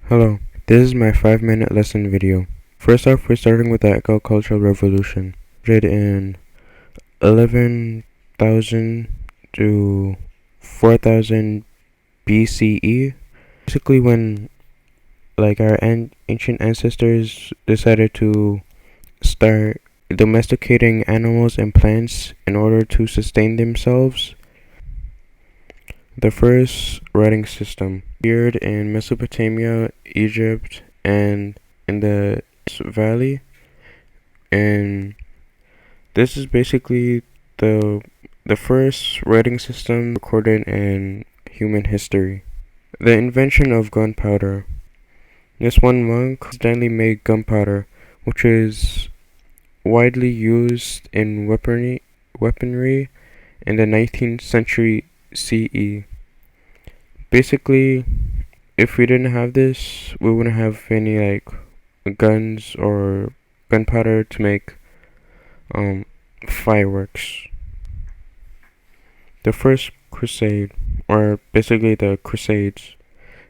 Hello, this is my 5-minute lesson video. First off, we're starting with the agricultural revolution. In 11,000 to 4,000 BCE. Basically when our ancient ancestors decided to start domesticating animals and plants in order to sustain themselves. The first writing system appeared in Mesopotamia, Egypt, and in the Valley, and this is basically the first writing system recorded in human history. The invention of gunpowder. This one monk accidentally made gunpowder, which is widely used in weaponry in the 19th century CE. Basically, if we didn't have this, we wouldn't have any guns or gunpowder to make fireworks. The first crusade, or basically the crusades.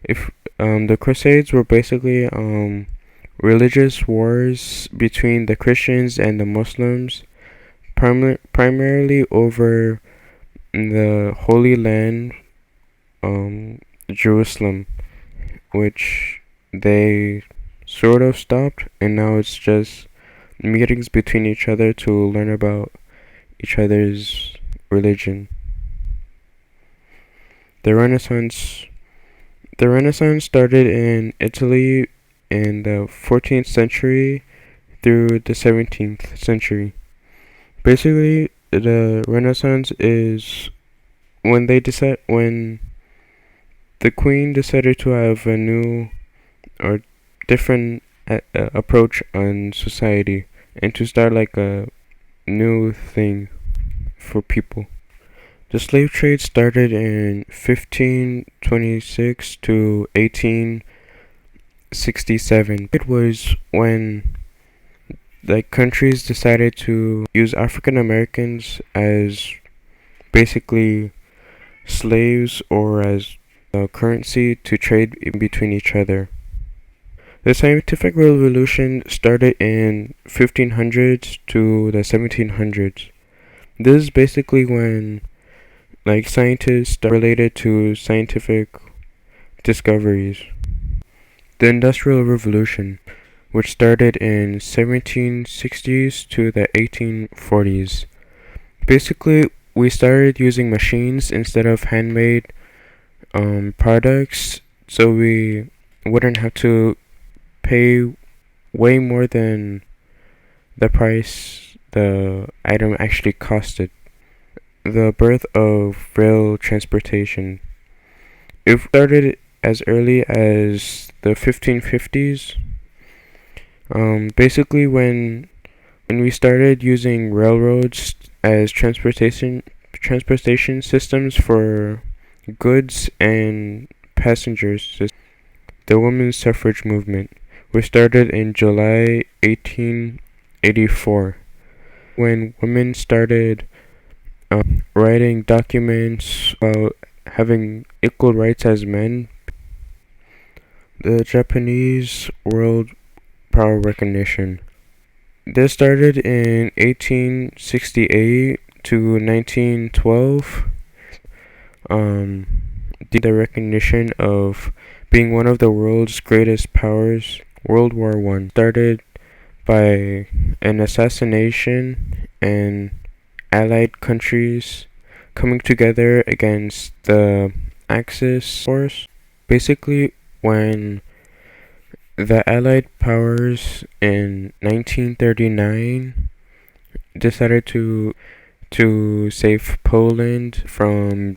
If the crusades were basically religious wars between the Christians and the Muslims, primarily over the Holy Land, Jerusalem, which they sort of stopped, and now it's just meetings between each other to learn about each other's religion. The Renaissance. The Renaissance started in Italy in the 14th century through the 17th century. Basically, the Renaissance is when the Queen decided to have a new or different approach on society and to start like a new thing for people. The slave trade started in 1526 to 1867. It was when countries decided to use African Americans as basically slaves or as currency to trade in between each other. The scientific revolution started in 1500s to the 1700s. This is basically when scientists related to scientific discoveries. The Industrial Revolution, which started in 1760s to the 1840s. Basically, we started using machines instead of handmade products, so we wouldn't have to pay way more than the price the item actually costed. The birth of rail transportation. It started as early as the 1550s. Basically, when we started using railroads as transportation systems for goods and passengers. The women's suffrage movement was started in July 1884, when women started writing documents about having equal rights as men. The Japanese World Power Recognition. This started in 1868 to 1912. The recognition of being one of the world's greatest powers. World War I started by an assassination and Allied countries coming together against the Axis force. Basically, when the Allied powers in 1939 decided to save Poland from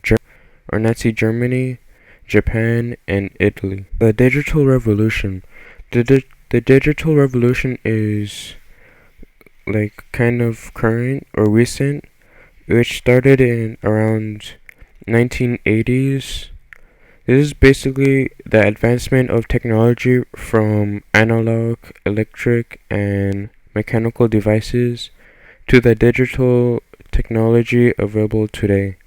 Nazi Germany, Japan, and Italy. The Digital Revolution. The Digital Revolution is kind of current or recent, which started in around 1980s. This is basically the advancement of technology from analog, electric, and mechanical devices to the digital technology available today.